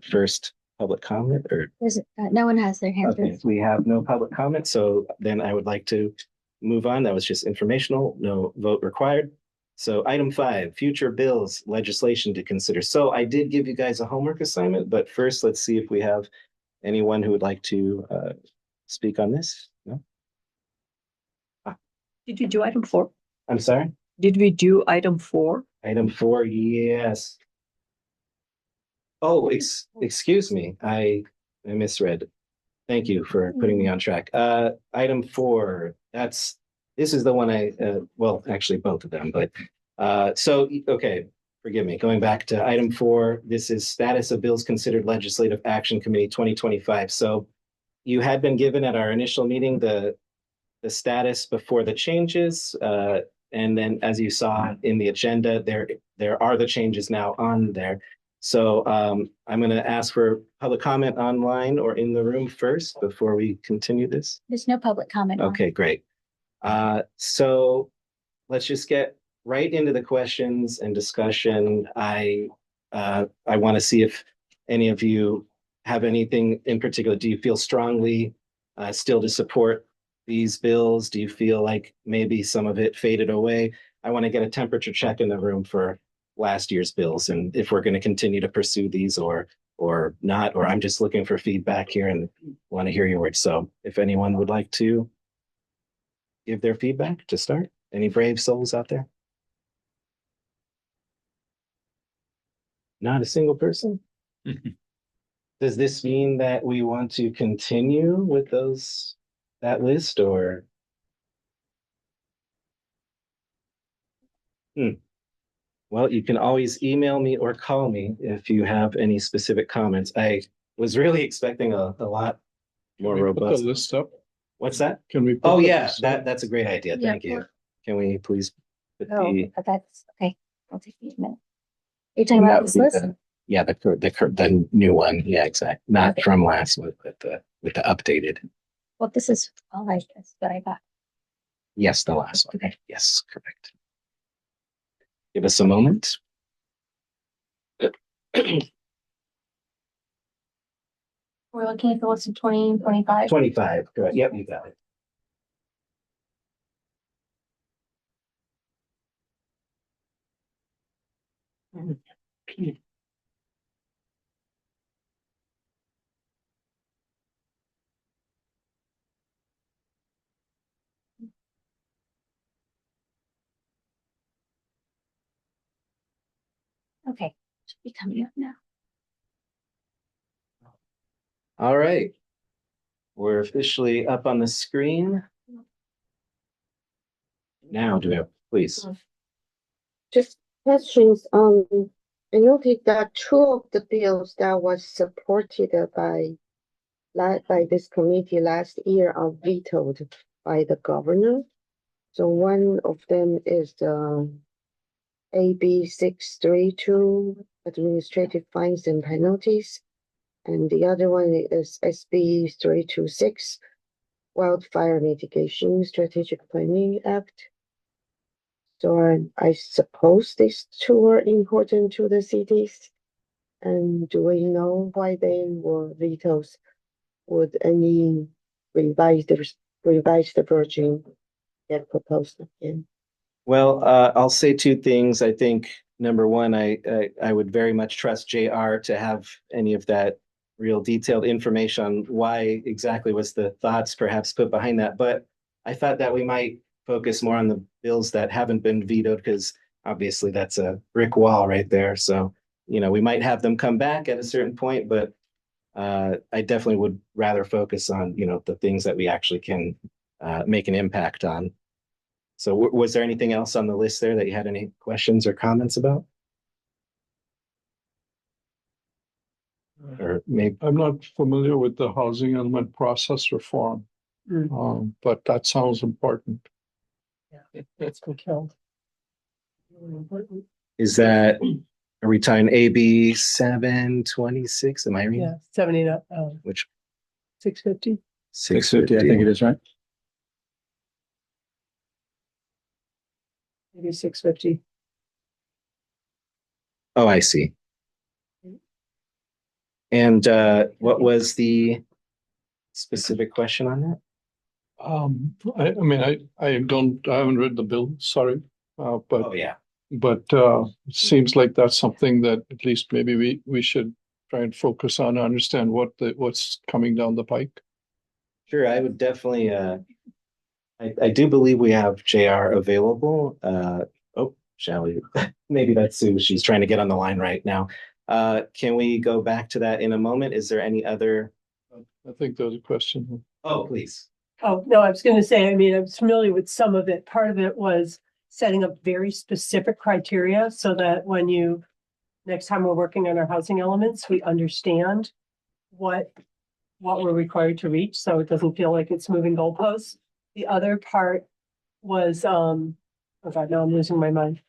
First, public comment, or No one has their hand okay, raised. we have no public comment, so then I would like to move on. That was just informational, no vote required. So item 5, future bills, legislation to consider. So I did give you guys a homework assignment, but first let's see if we have anyone who would like to speak on this. No? Did we do item 4? I'm sorry? Did we do item 4? Item 4, yes. Oh, excuse me. I misread. Thank you for putting me on track. Item 4, this is the one well, actually both of them, but so, okay, forgive me. Going back to item 4, this is status of bills considered legislative action committee 2025. So you had been given at our initial meeting the status before the changes. And then as you saw in the agenda, there are the changes now on there. So I'm going to ask for public comment online or in the room first before we continue this. There's no public comment. Okay, great. So let's just get right into the questions and discussion. I want to see if any of you have anything in particular. Do you feel strongly still to support these bills? Do you feel like maybe some of it faded away? I want to get a temperature check in the room for last year's bills and if we're going to continue to pursue these or not, or I'm just looking for feedback here and want to hear your words. So if anyone would like to give their feedback to start, any brave souls out there? Not a single person? Does this mean that we want to continue with that list or? Well, you can always email me or call me if you have any specific comments. I was really expecting a lot more Can we put robust. the list up? What's that? Can we? put Oh, the yeah, list up? that's a great idea. Yeah. Thank you. Can we please put Oh, the, that's okay. I'll take you a minute. You're talking about this list? yeah, the new one. Yeah, exactly. Not from last month, but with the updated. Well, this is all I guess that I got. Yes, the last one. Okay. Yes, correct. Give us a moment. We're looking at the list of 2025. 25, correct. Yep, you got it. Okay, should be coming up now. All right. We're officially up on the screen. Now, do we have, please? Just questions, I noted that two of the bills that was supported by this committee last year are vetoed by the governor. So one of them is the AB 632, administrative fines and penalties. And the other one is SB 326, Wildfire Mitigation Strategic Planning Act. So I suppose these two are important to the cities. And do we know why they were vetoed? Would any revised version get proposed again? Well, I'll say two things. I think number one, I would very much trust JR to have any of that real detailed information on why exactly was the thoughts perhaps put behind that. But I thought that we might focus more on the bills that haven't been vetoed because obviously that's a brick wall right there. So, we might have them come back at a certain point, but I definitely would rather focus on, the things that we actually can make an impact on. So was there anything else on the list there that you had any questions or comments about? Or maybe, I'm not familiar with the housing element process reform, but that sounds important. It's been killed. is that, are we tying AB 726? Am I reading? Yeah, 70, Which 650. 650, I think it is, right? Maybe 650. Oh, I see. And what was the specific question on that? I mean, I haven't read the bill, sorry. But Oh, yeah. it seems like that's something that at least maybe we should try and focus on, understand what's coming down the pike. Sure, I would definitely I do believe we have JR available. Oh, shall we? Maybe that's Sue. She's trying to get on the line right now. Can we go back to that in a moment? Is there any other? I think there's a question. Oh, please. Oh, no, I was going to say, I mean, I was familiar with some of it. Part of it was setting up very specific criteria so that next time we're working on our housing elements, we understand what we're required to reach, so it doesn't feel like it's moving goalposts. The other part was, oh God, now I'm losing my mind.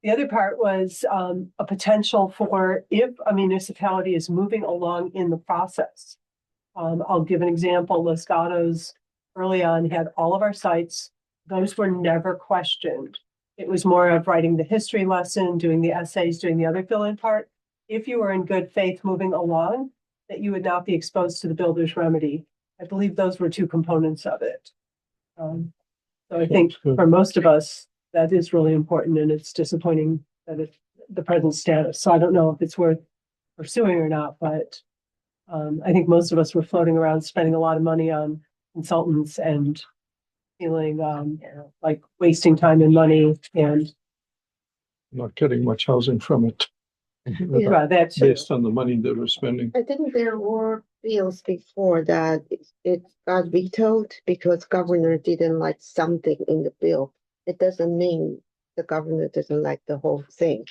The other part was a potential for if a municipality is moving along in the process. I'll give an example. Los Gatos early on had all of our sites. Those were never questioned. It was more of writing the history lesson, doing the essays, doing the other fill-in part. If you were in good faith moving along, that you would not be exposed to the builder's remedy. I believe those were two components of it. So I think for most of us, that is really important, and it's disappointing that it's the present status. So I don't know if it's worth pursuing or not, but I think most of us were floating around spending a lot of money on consultants and feeling like wasting time and money and Not getting much housing from it. Yeah, that's based on the money that we're spending. I think there were bills before that it got vetoed because governor didn't like something in the bill. It doesn't mean the governor doesn't like the whole thing.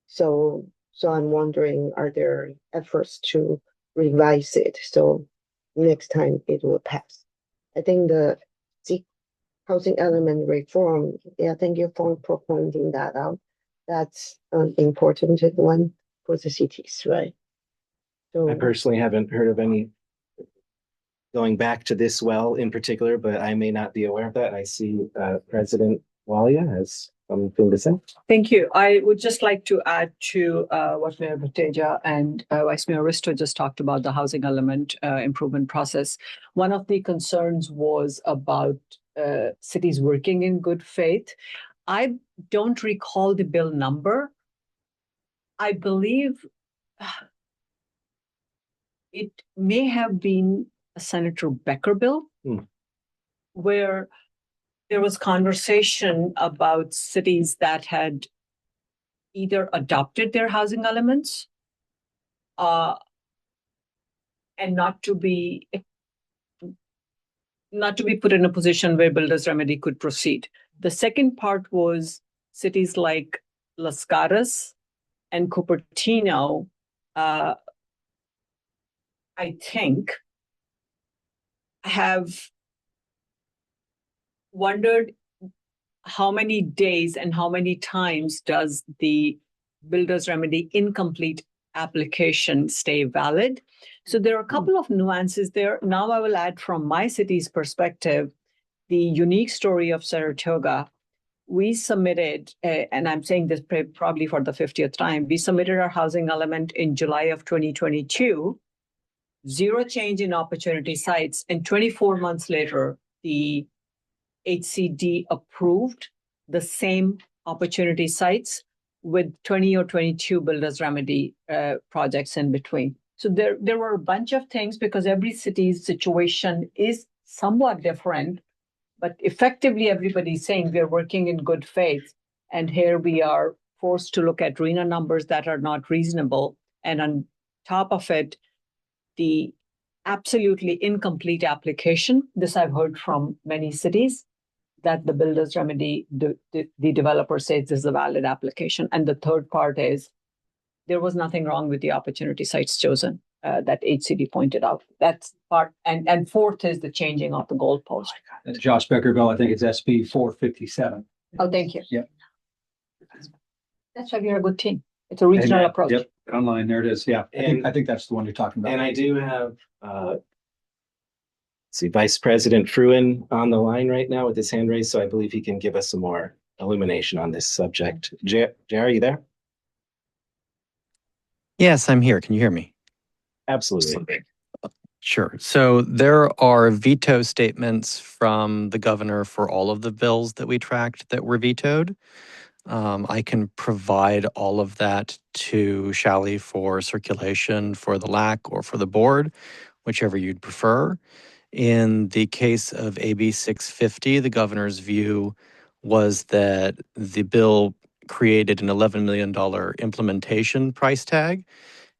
So I'm wondering, are there efforts to revise it so next time it will pass? I think the housing element reform, yeah, thank you for pointing that out. That's an important one for the cities, right? So I personally haven't heard of any going back to this well in particular, but I may not be aware of that. I see President Walia has something to say. Thank you. I would just like to add to what Mayor Bateja and Vice Mayor Risto just talked about the housing element improvement process. One of the concerns was about cities working in good faith. I don't recall the bill number. I believe it may have been a Senator Becker bill, where there was conversation about cities that had either adopted their housing elements and not to be put in a position where builder's remedy could proceed. The second part was cities like Las Caras and Cupertino, I think, have wondered how many days and how many times does the builder's remedy incomplete application stay valid. So there are a couple of nuances there. Now I will add from my city's perspective, the unique story of Saratoga. We submitted, and I'm saying this probably for the 50th time, we submitted our housing element in July of 2022, zero change in opportunity sites, and 24 months later, the HCD approved the same opportunity sites with 20 or 22 builders remedy projects in between. So there were a bunch of things because every city's situation is somewhat different, but effectively everybody's saying we're working in good faith. And here we are forced to look at RENA numbers that are not reasonable. And on top of it, the absolutely incomplete application. This I've heard from many cities, that the builder's remedy, the developer says this is a valid application. And the third part is there was nothing wrong with the opportunity sites chosen that HCD pointed out. That's part. And fourth is the changing of the goalpost. And Josh Becker bill, I think it's SB 457. Oh, thank you. Yeah. That's why we're a good team. It's a regional approach. Yep, online, there it is. Yeah, I think that's the one you're talking about. And I do have see Vice President Fruin on the line right now with his hand raised, so I believe he can give us some more illumination on this subject. Jerry, are you there? Yes, I'm here. Can you hear me? Absolutely. Sure. So there are veto statements from the governor for all of the bills that we tracked that were vetoed. I can provide all of that to Shally for circulation for the LAC or for the board, whichever you'd prefer. In the case of AB 650, the governor's view was that the bill created an $11 million implementation price tag,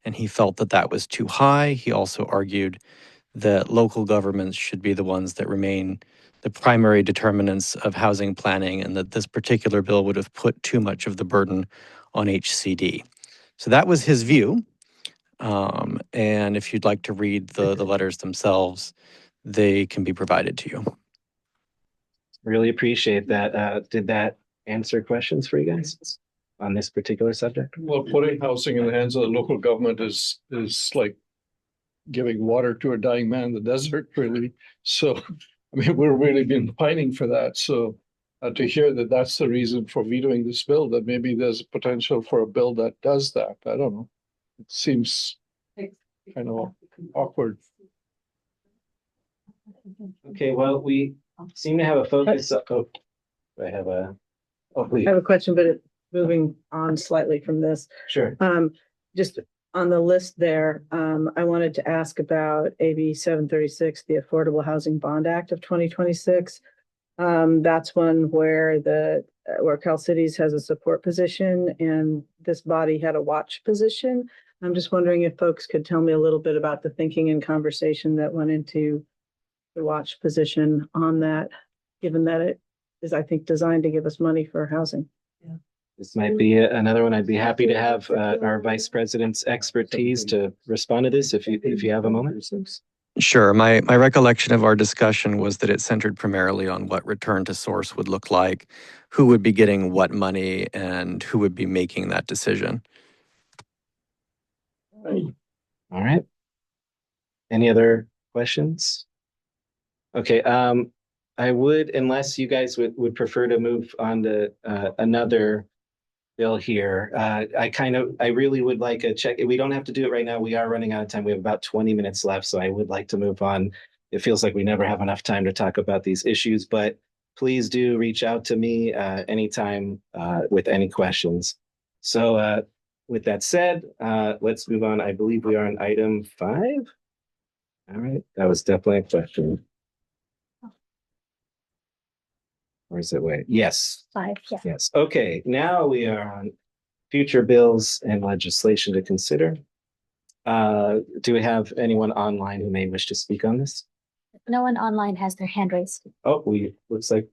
and he felt that that was too high. He also argued that local governments should be the ones that remain the primary determinants of housing planning, and that this particular bill would have put too much of the burden on HCD. So that was his view. And if you'd like to read the letters themselves, they can be provided to you. Really appreciate that. Did that answer questions for you guys on this particular subject? Well, putting housing in the hands of the local government is like giving water to a dying man in the desert, really. So, I mean, we've really been pining for that. So to hear that that's the reason for vetoing this bill, that maybe there's potential for a bill that does that. I don't know. It seems kind of awkward. Okay, well, we seem to have a focus. Oh, I have a. Oh, please. I have a question, but moving on slightly from this. Sure. Just on the list there, I wanted to ask about AB 736, the Affordable Housing Bond Act of 2026. That's one where where Cal Cities has a support position and this body had a watch position. I'm just wondering if folks could tell me a little bit about the thinking and conversation that went into the watch position on that, given that it is, I think, designed to give us money for housing. This might be another one. I'd be happy to have our vice president's expertise to respond to this if you have a moment. Sure. My recollection of our discussion was that it centered primarily on what return to source would look like, who would be getting what money, and who would be making that decision. All right. Any other questions? Okay. I would, unless you guys would prefer to move on to another bill here. I really would like a check. We don't have to do it right now. We are running out of time. We have about 20 minutes left, so I would like to move on. It feels like we never have enough time to talk about these issues, but please do reach out to me anytime with any questions. So with that said, let's move on. I believe we are on item 5. All right, that was definitely a question. Or is it wait? Yes. 5, yeah. Yes. Okay. Now we are on future bills and legislation to consider. Do we have anyone online who may wish to speak on this? No one online has their hand raised. Oh, looks like.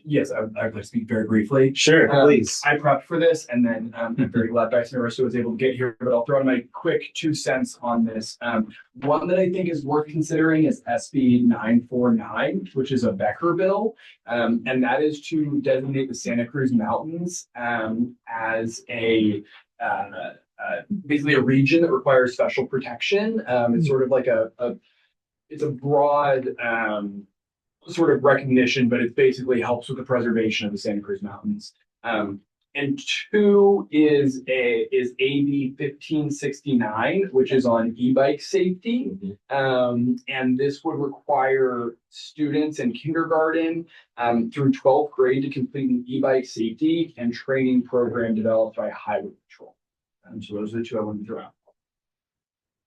Yes, I'd like to speak very briefly. Sure, please. I prepped for this, and then I'm very glad Vice Mayor Russo was able to get here, but I'll throw in my quick 2 cents on this. One that I think is worth considering is SB 949, which is a Becker bill, and that is to designate the Santa Cruz Mountains as basically a region that requires special protection. It's sort of like it's a broad sort of recognition, but it basically helps with the preservation of the Santa Cruz Mountains. And 2 is AB 1569, which is on e-bike safety. And this would require students in kindergarten through 12th grade to complete an e-bike safety and training program developed by Highway Patrol. So those are the 2 I wanted to throw out.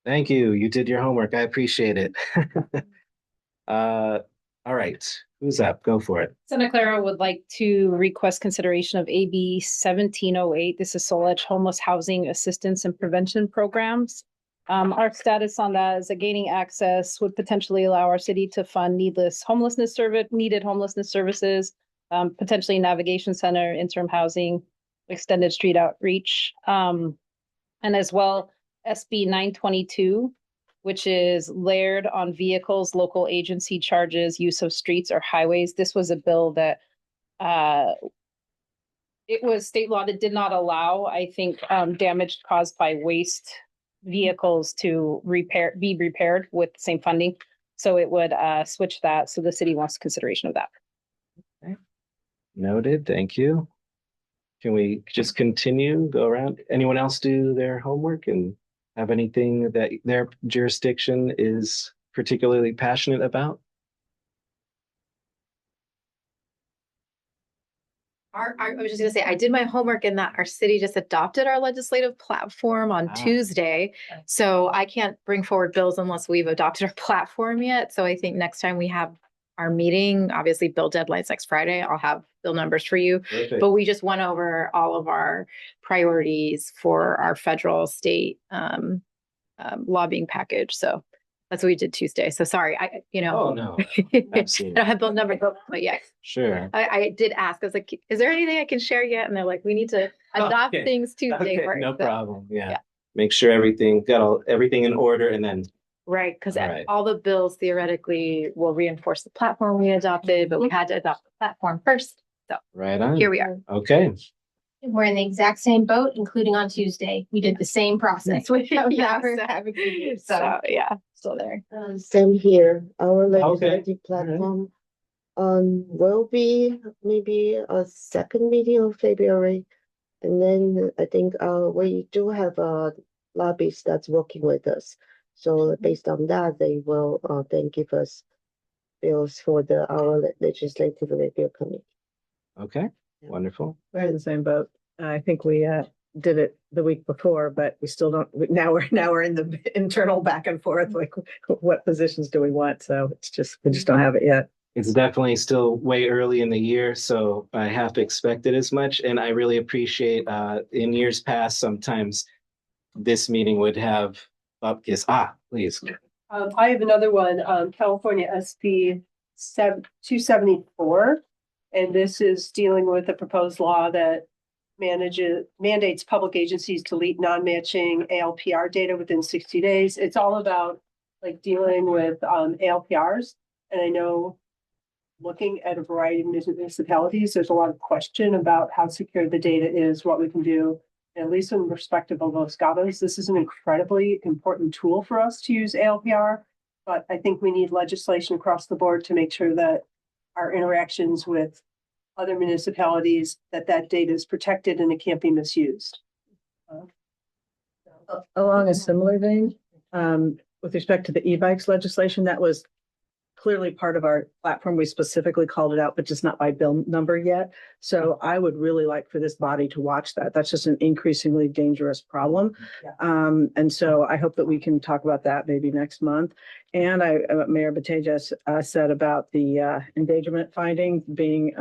Thank you. You did your homework. I appreciate it. All right. Who's up? Go for it. Senator Clara would like to request consideration of AB 1708. This is Soul Edge Homeless Housing Assistance and Prevention Programs. Our status on that is that gaining access would potentially allow our city to fund needed homelessness services, potentially navigation center, interim housing, extended street outreach, and as well SB 922. Which is layered on vehicles, local agency charges, use of streets or highways. This was a bill that it was state law that did not allow, I think, damage caused by waste vehicles to be repaired with the same funding. So it would switch that. So the city wants consideration of that. Okay. Noted. Thank you. Can we just continue, go around? Anyone else do their homework and have anything that their jurisdiction is particularly passionate about? I was just going to say, I did my homework in that our city just adopted our legislative platform on Tuesday. So I can't bring forward bills unless we've adopted our platform yet. So I think next time we have our meeting, obviously bill deadline's next Friday, I'll have bill numbers for you. Perfect. But we just went over all of our priorities for our federal state lobbying package. So that's what we did Tuesday. So sorry, Oh, no. I Absolutely. don't have bill numbers, but yes. Sure. I did ask, I was like, is there anything I can share yet? And they're like, we need to adopt Okay. things Tuesday Okay, first. no So, problem. Yeah. yeah. Make sure everything in order and then. right, because All right. all the bills theoretically will reinforce the platform we adopted, but we had to adopt the platform first. So Right on. here we are. Okay. We're in the exact same boat, including on Tuesday. We did the same process. We have Yeah, never so- advocated. So yeah, still there. Same here. Our Okay. legislative platform will be maybe a second meeting of February. And then I think we do have a lobbyist that's working with us. So based on that, they will then give us bills for our legislative review committee. Okay. Wonderful. We're in the same boat. I think we did it the week before, but we still don't, now we're in the internal back and forth, like what positions do we want? So we just don't have it yet. it's definitely still way early in the year, so I have to expect it as much. And I really appreciate in years past, sometimes this meeting would have upkiss. Please. I have another one, California SB 274. And this is dealing with a proposed law that mandates public agencies delete non-matching ALPR data within 60 days. It's all about like dealing with ALPRs. And I know looking at a variety of municipalities, there's a lot of question about how secure the data is, what we can do. And at least in perspective of Los Gatos, this is an incredibly important tool for us to use ALPR. But I think we need legislation across the board to make sure that our interactions with other municipalities, that data is protected and it can't be misused. Along a similar vein, with respect to the e-bikes legislation, that was clearly part of our platform. We specifically called it out, but just not by bill number yet. So I would really like for this body to watch that. That's just an increasingly dangerous problem. And so I hope that we can talk about that maybe next month. And Mayor Bateja said about the endangerment finding being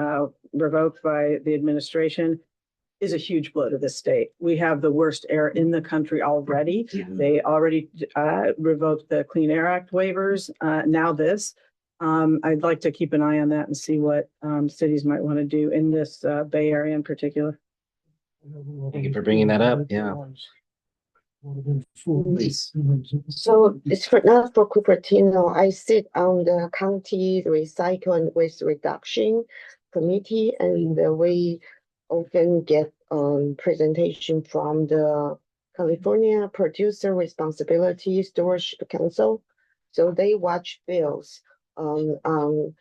revoked by the administration is a huge blow to the state. We have the worst air in the country already. They already revoked the Clean Air Act waivers. Now this. I'd like to keep an eye on that and see what cities might want to do in this Bay Area in particular. Thank you for bringing that up. Yeah. Please. So it's not for Cupertino. I sit on the county recycle and waste reduction committee, and we often get presentation from the California Producer Responsibility Stewardship Council. So they watch bills on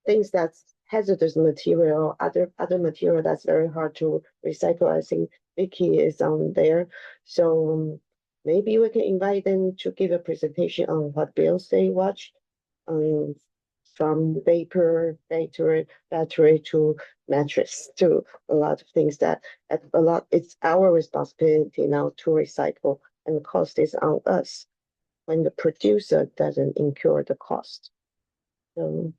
things that's hazardous material, other material that's very hard to recycle. I think Vicky is on there. So maybe we can invite them to give a presentation on what bills they watched, from vapor, battery to mattress, to a lot of things that it's our responsibility now to recycle, and the cost is on us when the producer doesn't incur the cost. On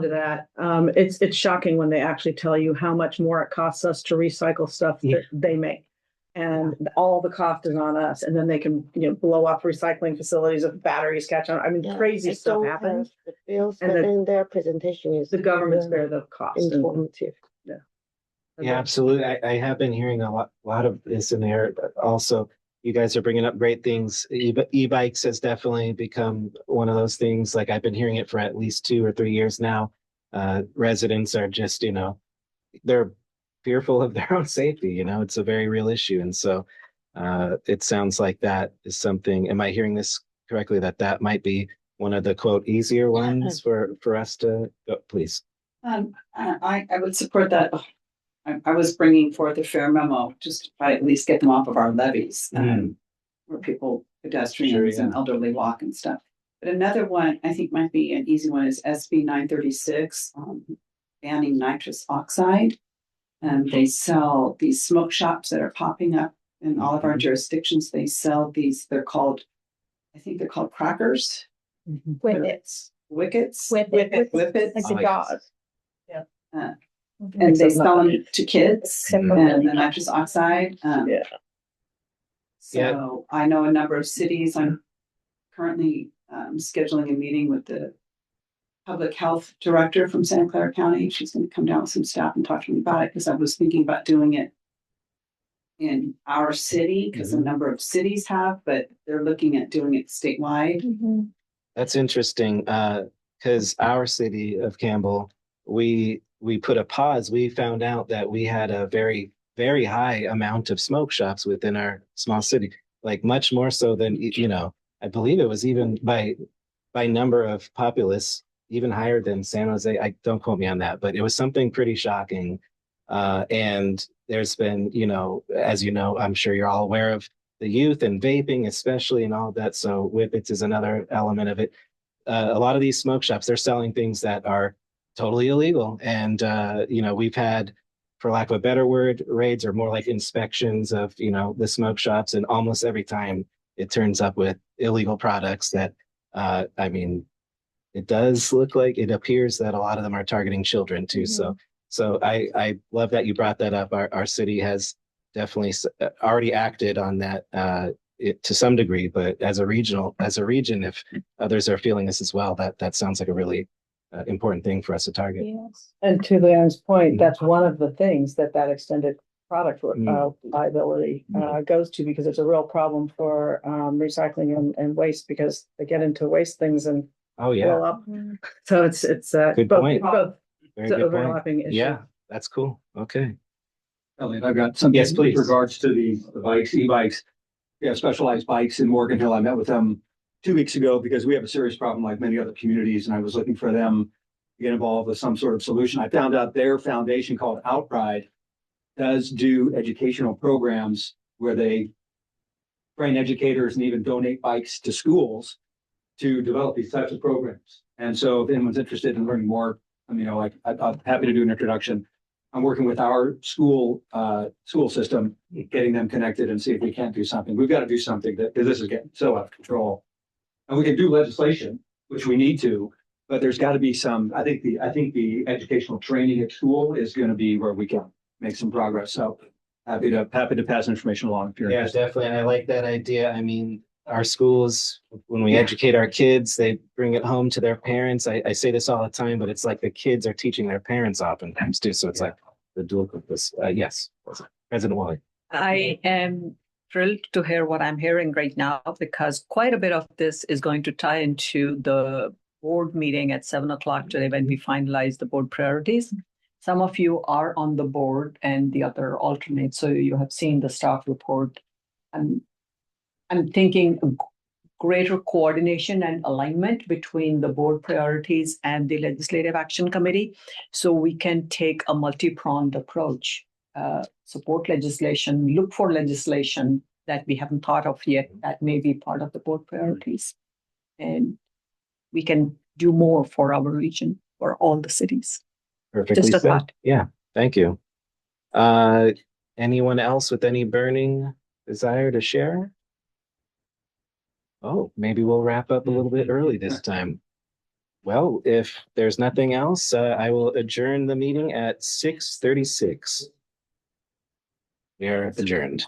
to that, it's shocking when they actually tell you how much more it costs us to recycle stuff that they make, and all the cost is on us. And then they can blow up recycling facilities if batteries catch on. I mean, crazy stuff happens. The bills, and then their presentation is the governments bear the cost. Informative. Yeah, absolutely. I have been hearing a lot of this in there, but also you guys are bringing up great things. E-bikes has definitely become one of those things. Like I've been hearing it for at least 2 or 3 years now. Residents are just, they're fearful of their own safety. It's a very real issue. And so it sounds like that is something, am I hearing this correctly, that might be one of the quote easier ones for us to go, please. I would support that. I was bringing forth a fair memo, just to try at least get them off of our levees, where people, pedestrians and elderly walk and stuff. But another one I think might be an easy one is SB 936, banning nitrous oxide. And they sell these smoke shops that are popping up in all of our jurisdictions. They sell these, I think they're called crackers. Whippets. Wickets. Whippets. Whippets. Like the dog. Yeah. And they sell them to kids and the nitrous oxide. So I know a number of cities. I'm currently scheduling a meeting with the public health director from Santa Clara County. She's going to come down with some staff and talk to me about it, because I was thinking about doing it in our city, because a number of cities have, but they're looking at doing it statewide. That's interesting, because our city of Campbell, we put a pause. We found out that we had a very, very high amount of smoke shops within our small city, like much more so than, I believe it was even by number of populace, even higher than San Jose. I don't quote me on that, but it was something pretty shocking. And there's been, as I'm sure you're all aware of the youth and vaping, especially, and all of that. So whippets is another element of it. A lot of these smoke shops, they're selling things that are totally illegal. And, we've had, for lack of a better word, raids, or more like inspections of, the smoke shops. And almost every time it turns up with illegal products that, it does look like it appears that a lot of them are targeting children too. So I love that you brought that up. Our city has definitely already acted on that to some degree, but as a region, if others are feeling this as well, that sounds like a really important thing for us to target. Yes. And to Leon's point, that's one of the things that extended product liability goes to, because it's a real problem for recycling and waste, because they get into waste things and oh yeah, fill up. So it's good both, point. both Very it's an good overlapping point. issue. Yeah, that's cool. Okay. Elliot, I've got something Yes, please. with regards to the bikes, e-bikes. We have specialized bikes in Morgan Hill. I met with them 2 weeks ago because we have a serious problem like many other communities, and I was looking for them to get involved with some sort of solution. I found out their foundation called Outride does do educational programs where they train educators and even donate bikes to schools to develop these types of programs. And so if anyone's interested in learning more, I'm happy to do an introduction. I'm working with our school system, getting them connected and see if we can't do something. We've got to do something because this is getting so out of control. And we can do legislation, which we need to, but there's got to be some, I think the educational training at school is going to be where we can make some progress. So happy to pass information along if you're interested. Definitely. And I like that idea. I mean, our schools, when we educate our kids, they bring it home to their parents. I say this all the time, but it's like the kids are teaching their parents oftentimes too. So it's like the dual purpose. Yes, President Wally. I am thrilled to hear what I'm hearing right now, because quite a bit of this is going to tie into the board meeting at 7 o'clock today when we finalize the board priorities. Some of you are on the board and the other alternates, so you have seen the staff report. I'm thinking greater coordination and alignment between the board priorities and the Legislative Action Committee, so we can take a multi-pronged approach, support legislation, look for legislation that we haven't thought of yet that may be part of the board priorities. And we can do more for our region, for all the cities. Perfectly Just a said. thought. Yeah, thank you. Anyone else with any burning desire to share? Oh, maybe we'll wrap up a little bit early this time. Well, if there's nothing else, I will adjourn the meeting at 6:36. We are adjourned.